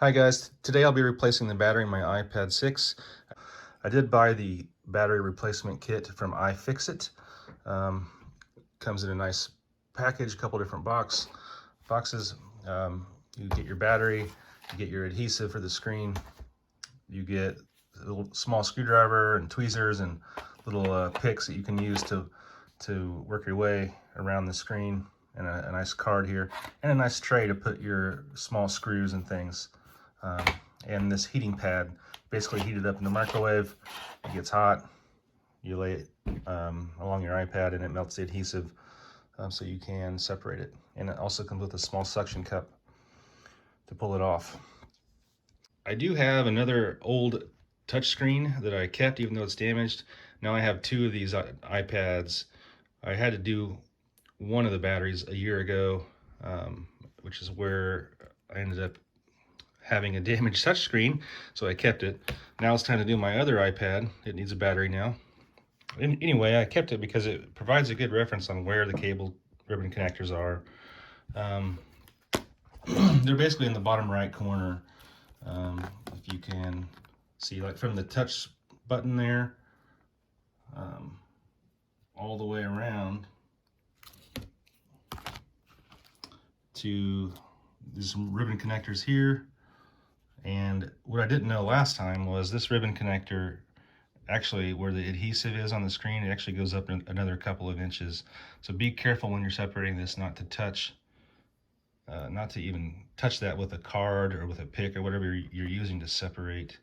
Hi guys, today I'll be replacing the battery in my iPad 6. I did buy the battery replacement kit from iFixit. Um, Comes in a nice package, a couple different boxes. You get your battery, you get your adhesive for the screen, you get a little small screwdriver and tweezers and little picks that you can use to work your way around the screen, and a nice card here, and a nice tray to put your small screws and things. Um, and this heating pad, basically heat it up in the microwave. It gets hot, you lay it along your iPad and it melts the adhesive, so you can separate it. And it also comes with a small suction cup to pull it off. I do have another old touchscreen that I kept even though it's damaged. Now I have two of these iPads. I had to do one of the batteries a year ago, which is where I ended up having a damaged touchscreen, so I kept it. Now it's time to do my other iPad. It needs a battery now. Anyway, I kept it because it provides a good reference on where the cable ribbon connectors are. They're basically in the bottom right corner. If you can see, like from the touch button there, all the way around to these ribbon connectors here. And what I didn't know last time was this ribbon connector, actually where the adhesive is on the screen, it actually goes up another couple of inches. So be careful when you're separating this not to touch, not to even touch that with a card or with a pick or whatever you're using to separate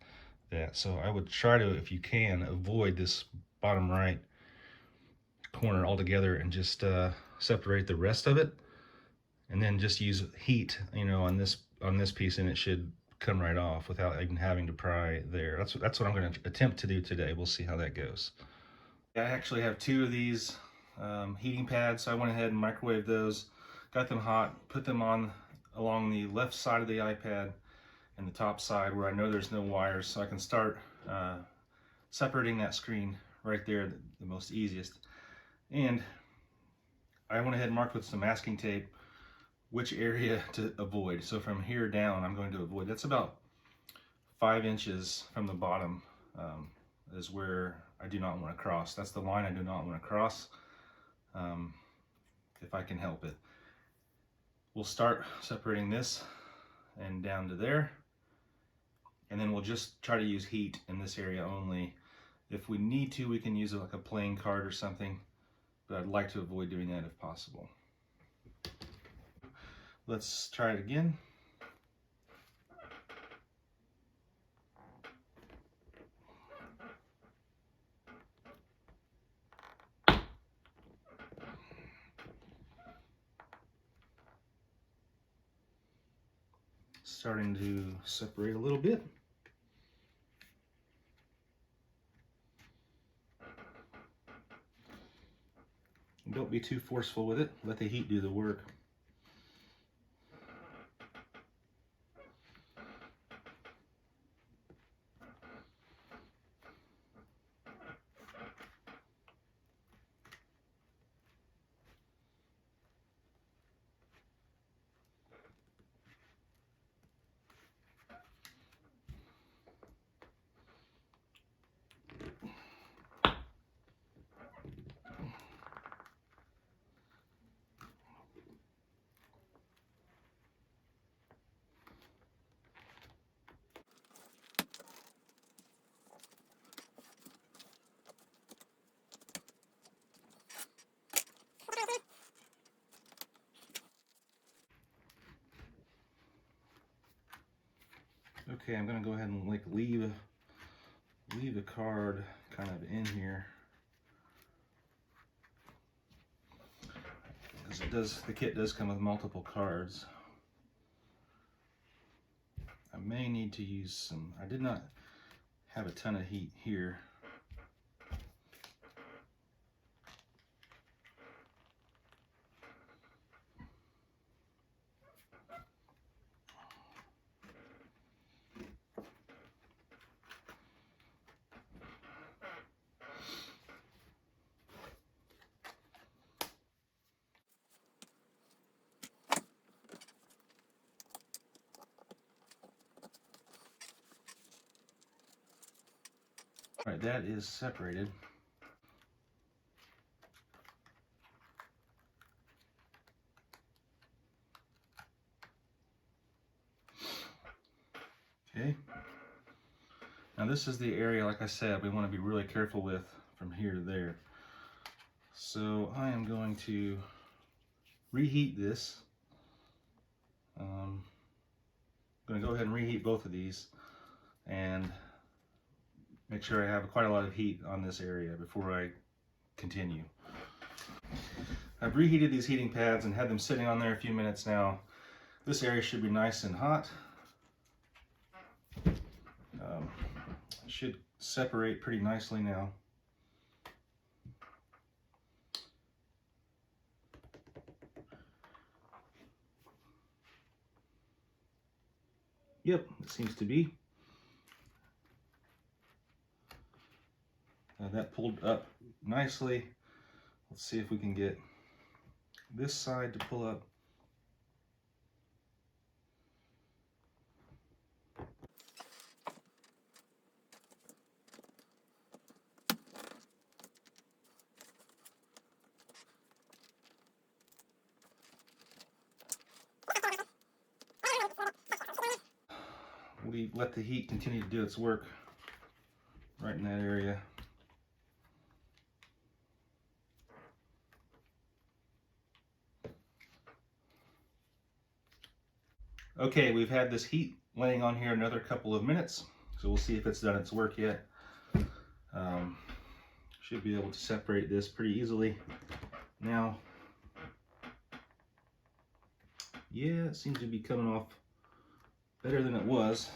that. So I would try to, if you can, avoid this bottom right corner altogether and just separate the rest of it, and then just use heat, on this piece, and it should come right off without even having to pry there. That's what I'm going to attempt to do today. We'll see how that goes. I actually have two of these heating pads, so I went ahead and microwaved those, got them hot, put them on along the left side of the iPad and the top side where I know there's no wires, so I can start separating that screen right there, the most easiest. And I went ahead and marked with some masking tape which area to avoid. So from here down, I'm going to avoid, that's about 5 inches from the bottom, is where I do not want to cross. That's the line I do not want to cross, if I can help it. We'll start separating this and down to there, and then we'll just try to use heat in this area only. If we need to, we can use like a playing card or something, but I'd like to avoid doing that if possible. Let's try it again. Starting to separate a little bit. Don't be too forceful with it. Let the heat do the work. Okay, I'm gonna go ahead and leave a card kind of in here, because the kit does come with multiple cards. I may need to use some, I did not have a ton of heat here. All right, that is separated. Okay. Now this is the area, like I said, we want to be really careful with from here to there. So I am going to reheat this. I'm going to go ahead and reheat both of these and make sure I have quite a lot of heat on this area before I continue. I've reheated these heating pads and had them sitting on there a few minutes now. This area should be nice and hot. Should separate pretty nicely now. Yep, it seems to be. That pulled up nicely. Let's see if we can get this side to pull up. We let the heat continue to do its work right in that area. Okay, we've had this heat laying on here another couple of minutes, so we'll see if it's done its work yet. Should be able to separate this pretty easily now. Yeah, it seems to be coming off better than it was.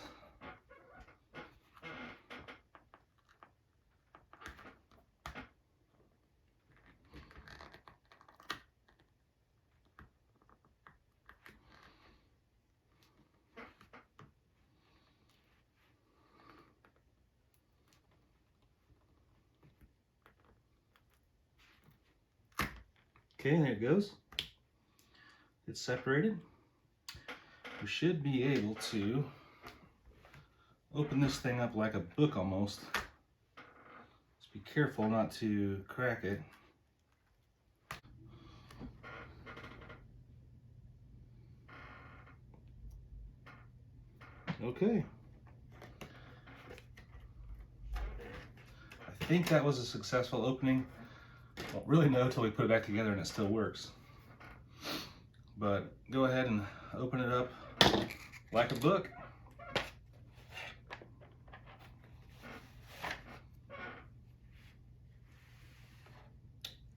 Okay, there it goes. It's separated. We should be able to open this thing up like a book almost. Just be careful not to crack it. Okay. I think that was a successful opening. Won't really know until we put it back together and it still works. But go ahead and open it up like a book.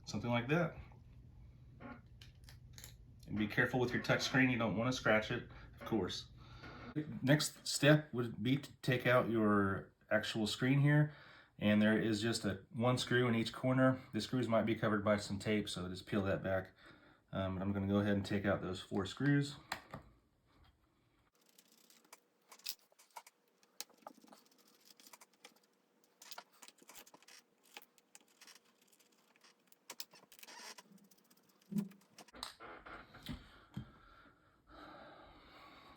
Something like that. And be careful with your touch screen. You don't want to scratch it, of course. Next step would be to take out your actual screen here. And there is just one screw in each corner. The screws might be covered by some tape, so just peel that back. I'm going to go ahead and take out those 4 screws.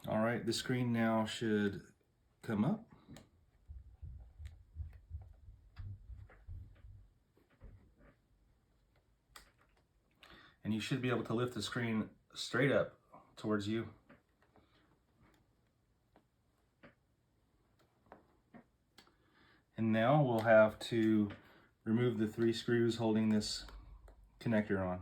All right, the screen now should come up. And you should be able to lift the screen straight up towards you. And now we'll have to remove the 3 screws holding this connector on.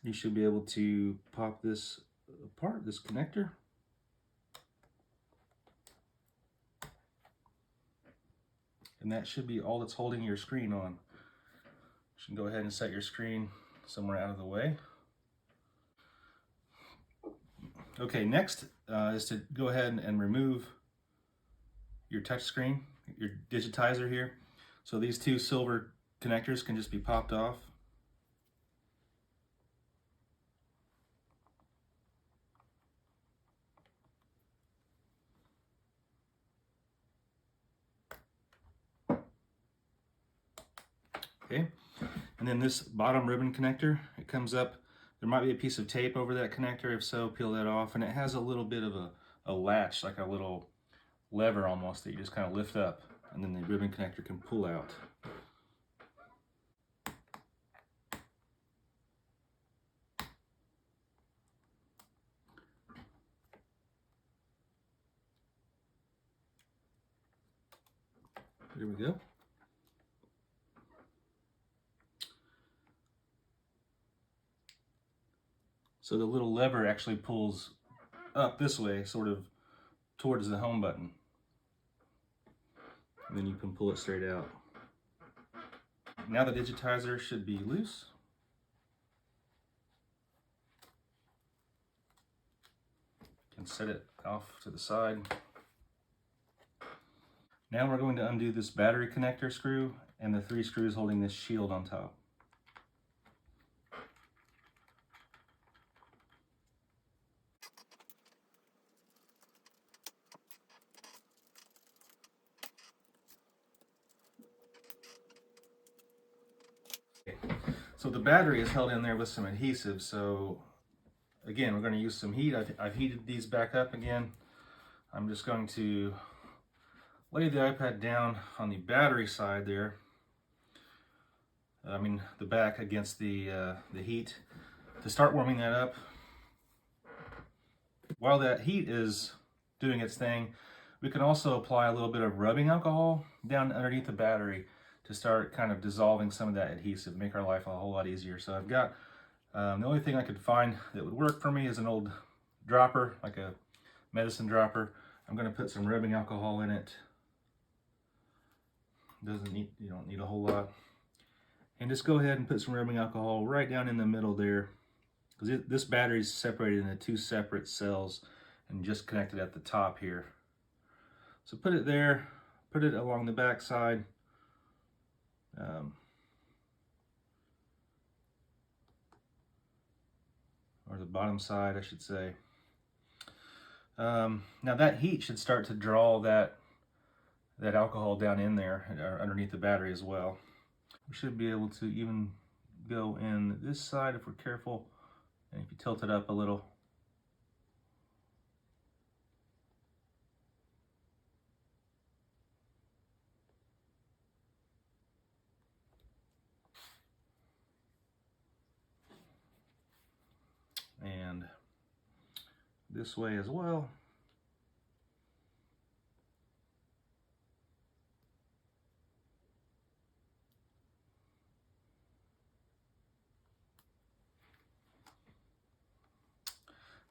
You should be able to pop this apart, this connector. And that should be all that's holding your screen on. You should go ahead and set your screen somewhere out of the way. Okay, next is to go ahead and remove your touch screen, your digitizer here. So these 2 silver connectors can just be popped off. Okay, And then this bottom ribbon connector, it comes up, there might be a piece of tape over that connector. If so, peel that off. And it has a little bit of a latch, like a little lever almost, that you just kind of lift up, and then the ribbon connector can pull out. There we go. So the little lever actually pulls up this way, sort of towards the home button. And then you can pull it straight out. Now the digitizer should be loose. You can set it off to the side. Now we're going to undo this battery connector screw and the 3 screws holding this shield on top. So the battery is held in there with some adhesive, so again, we're going to use some heat. I've heated these back up again. I'm just going to lay the iPad down on the battery side there. The back against the heat to start warming that up. While that heat is doing its thing, we can also apply a little bit of rubbing alcohol down underneath the battery to start kind of dissolving some of that adhesive, make our life a whole lot easier. So I've got, the only thing I could find that would work for me is an old dropper, like a medicine dropper. I'm going to put some rubbing alcohol in it. You don't need a whole lot. And just go ahead and put some rubbing alcohol right down in the middle there, because this battery is separated into 2 separate cells and just connected at the top here. So put it there, put it along the back side. Or the bottom side, I should say. Now that heat should start to draw that alcohol down in there underneath the battery as well. We should be able to even go in this side if we're careful, and if you tilt it up a little. And this way as well.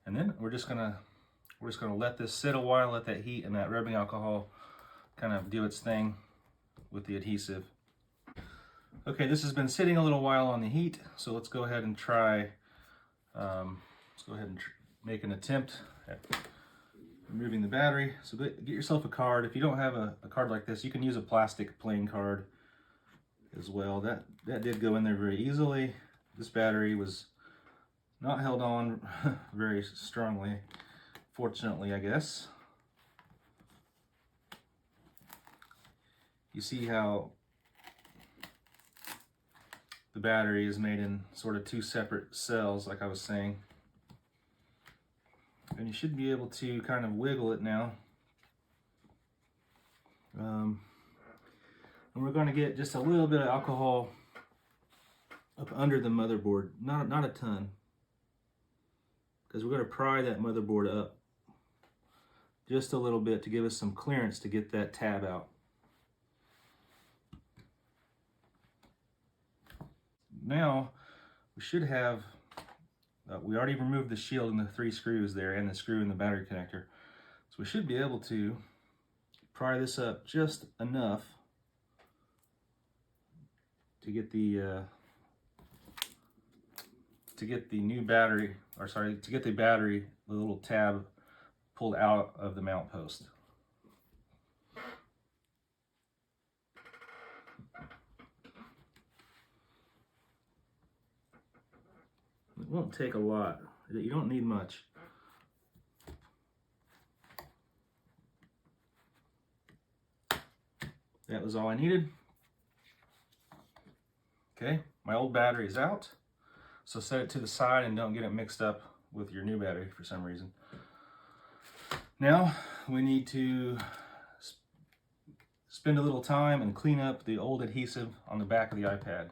And then we're just gonna let this sit a while, let that heat and that rubbing alcohol kind of do its thing with the adhesive. Okay, this has been sitting a little while on the heat, so let's go ahead and try. Make an attempt at removing the battery. So get yourself a card. If you don't have a card like this, you can use a plastic plain card as well. That did go in there very easily. This battery was not held on very strongly, fortunately, I guess. You see how the battery is made in sort of 2 separate cells, like I was saying. And you should be able to kind of wiggle it now. And we're going to get just a little bit of alcohol up under the motherboard, not a ton, because we're going to pry that motherboard up just a little bit to give us some clearance to get that tab out. Now we should have, we already removed the shield and the 3 screws there and the screw in the battery connector. So we should be able to pry this up just enough to get the new battery, to get the little tab pulled out of the mount post. It won't take a lot. You don't need much. That was all I needed. Okay, my old battery is out, so set it to the side and don't get it mixed up with your new battery for some reason. Now we need to spend a little time and clean up the old adhesive on the back of the iPad.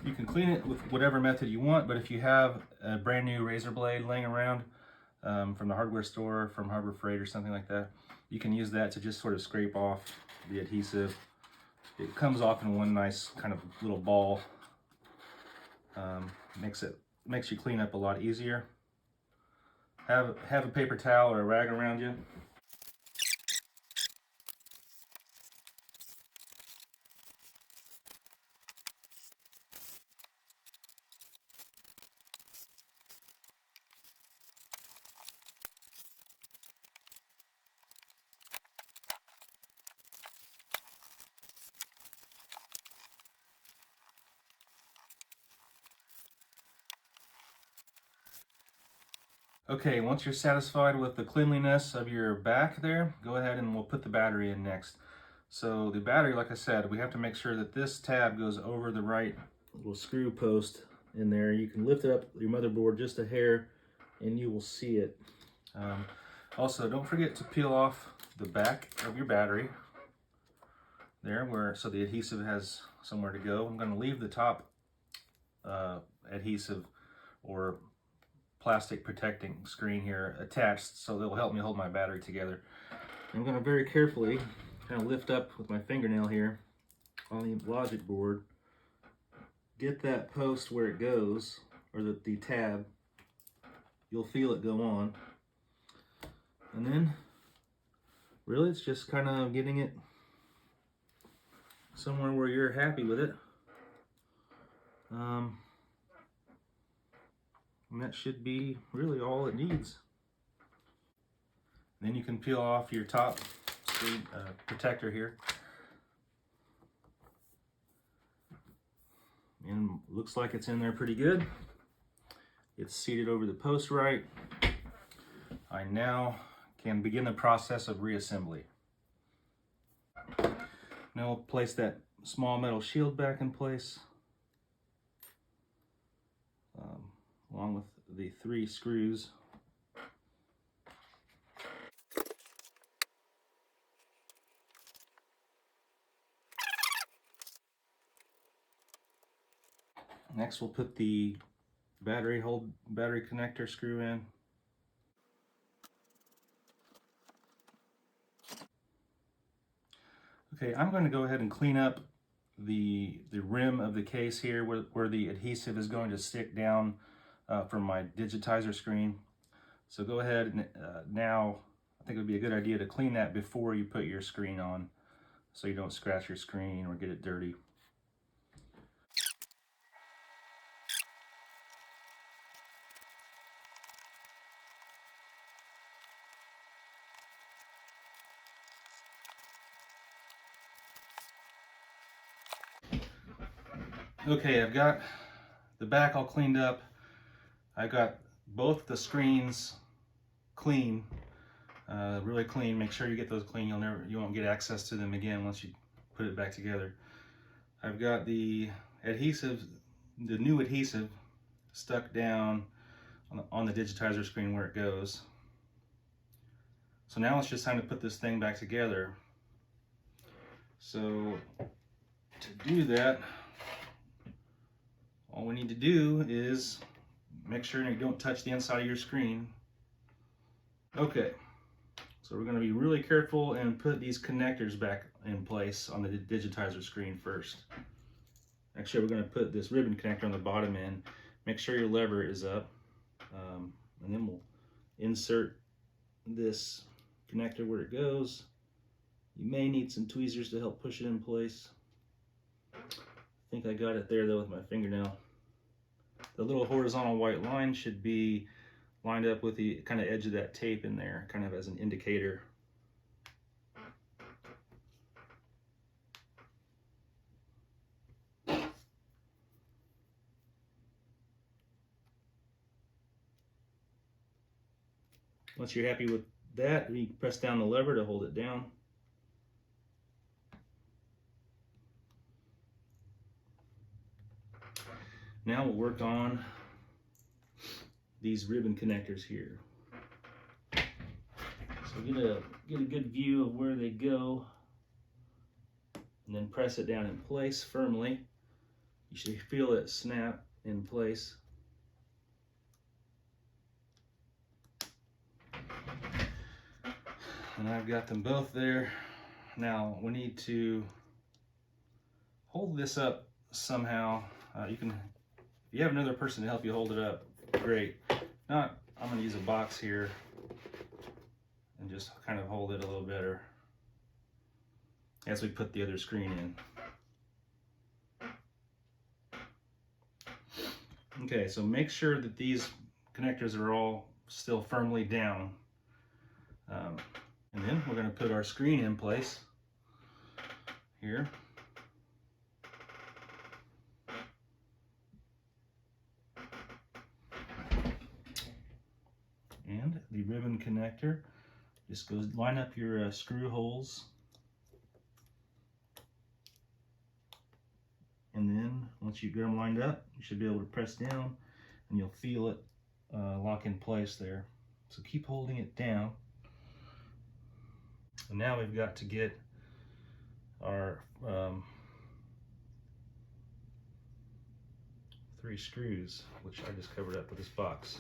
You can clean it with whatever method you want, but if you have a brand new razor blade laying around from the hardware store, from Harbor Freight or something like that, you can use that to just sort of scrape off the adhesive. It comes off in one nice kind of little ball. Makes you clean up a lot easier. Have a paper towel or a rag around you. Okay, once you're satisfied with the cleanliness of your back there, go ahead and we'll put the battery in next. So the battery, like I said, we have to make sure that this tab goes over the right little screw post in there. You can lift up your motherboard just a hair and you will see it. Also, don't forget to peel off the back of your battery there, so the adhesive has somewhere to go. I'm going to leave the top adhesive or plastic protecting screen here attached, so they'll help me hold my battery together. I'm going to very carefully kind of lift up with my fingernail here on the logic board, get that post where it goes, or the tab. You'll feel it go on, and then really it's just kind of getting it somewhere where you're happy with it. And that should be really all it needs. Then you can peel off your top screen protector here. And looks like it's in there pretty good. It's seated over the post right. I now can begin the process of reassembly. Now we'll place that small metal shield back in place, along with the 3 screws. Next we'll put the battery connector screw in. Okay, I'm going to go ahead and clean up the rim of the case here where the adhesive is going to stick down from my digitizer screen. So go ahead and now I think it would be a good idea to clean that before you put your screen on, so you don't scratch your screen or get it dirty. Okay, I've got the back all cleaned up. I got both the screens clean, really clean. Make sure you get those clean. You won't get access to them again once you put it back together. I've got the adhesive, the new adhesive, stuck down on the digitizer screen where it goes. So now it's just time to put this thing back together. So to do that, all we need to do is make sure you don't touch the inside of your screen. Okay, so we're going to be really careful and put these connectors back in place on the digitizer screen first. Actually, we're going to put this ribbon connector on the bottom end. Make sure your lever is up, and then we'll insert this connector where it goes. You may need some tweezers to help push it in place. I think I got it there though with my fingernail. The little horizontal white line should be lined up with the kind of edge of that tape in there, kind of as an indicator. Once you're happy with that, you can press down the lever to hold it down. Now we'll work on these ribbon connectors here. So get a good view of where they go, and then press it down in place firmly. You should feel it snap in place. And I've got them both there. Now we need to hold this up somehow. If you have another person to help you hold it up, great. If not, I'm going to use a box here and just kind of hold it a little better as we put the other screen in. Okay, so make sure that these connectors are all still firmly down. And then we're going to put our screen in place here. And the ribbon connector just goes, line up your screw holes. And then once you get them lined up, you should be able to press down and you'll feel it lock in place there. So keep holding it down. And now we've got to get our 3 screws, which I just covered up with this box.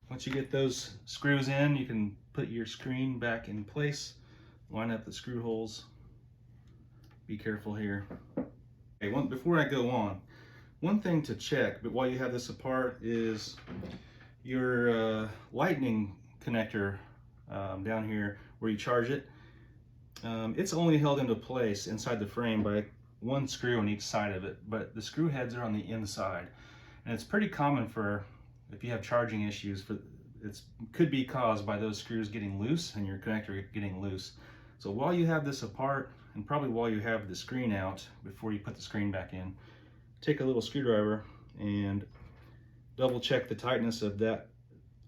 Once you get those screws in, you can put your screen back in place, line up the screw holes. Be careful here. Okay, before I go on, one thing to check, but while you have this apart, is your lightning connector down here where you charge it. It's only held into place inside the frame by 1 screw on each side of it, but the screw heads are on the inside. And it's pretty common for, if you have charging issues, it could be caused by those screws getting loose and your connector getting loose. So while you have this apart, and probably while you have the screen out before you put the screen back in, take a little screwdriver and double check the tightness of that,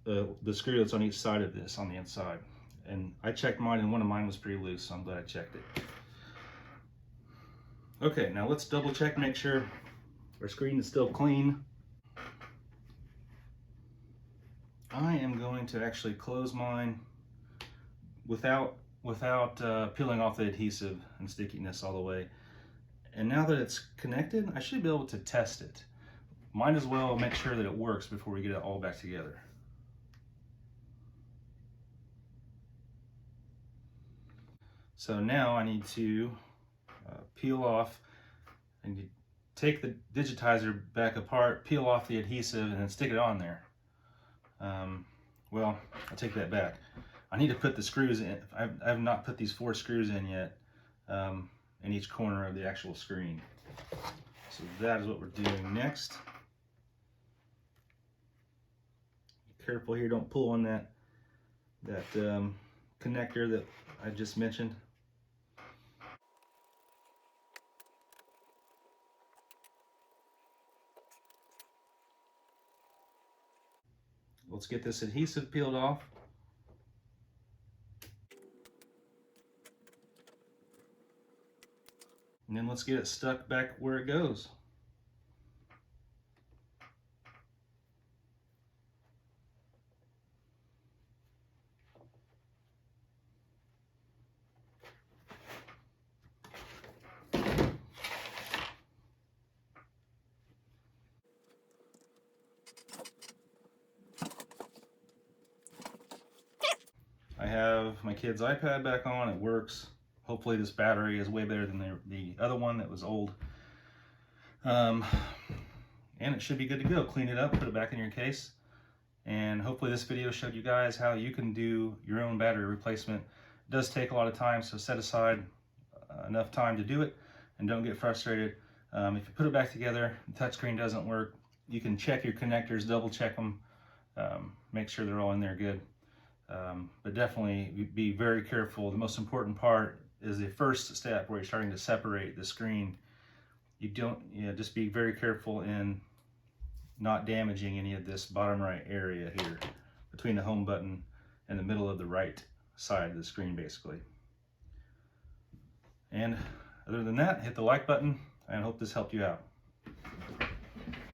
the screw that's on each side of this on the inside. And I checked mine, and one of mine was pretty loose, so I'm glad I checked it. Okay, now let's double check, make sure our screen is still clean. I am going to actually close mine without peeling off the adhesive and stickiness all the way. And now that it's connected, I should be able to test it. Might as well make sure that it works before we get it all back together. So now I need to peel off, and you take the digitizer back apart, peel off the adhesive, and then stick it on there. Well, I'll take that back. I need to put the screws in. I have not put these 4 screws in yet in each corner of the actual screen. So that is what we're doing next. Be careful here, don't pull on that connector that I just mentioned. Let's get this adhesive peeled off. And then let's get it stuck back where it goes. I have my kid's iPad back on, it works. Hopefully this battery is way better than the other one that was old. And it should be good to go. Clean it up, put it back in your case. And hopefully this video showed you guys how you can do your own battery replacement. It does take a lot of time, so set aside enough time to do it and don't get frustrated. If you put it back together, the touchscreen doesn't work, you can check your connectors, double check them, make sure they're all in there good. But definitely be very careful. The most important part is the first step where you're starting to separate the screen. You don't, just be very careful in not damaging any of this bottom right area here between the home button and the middle of the right side of the screen basically. And other than that, hit the like button, and I hope this helped you out.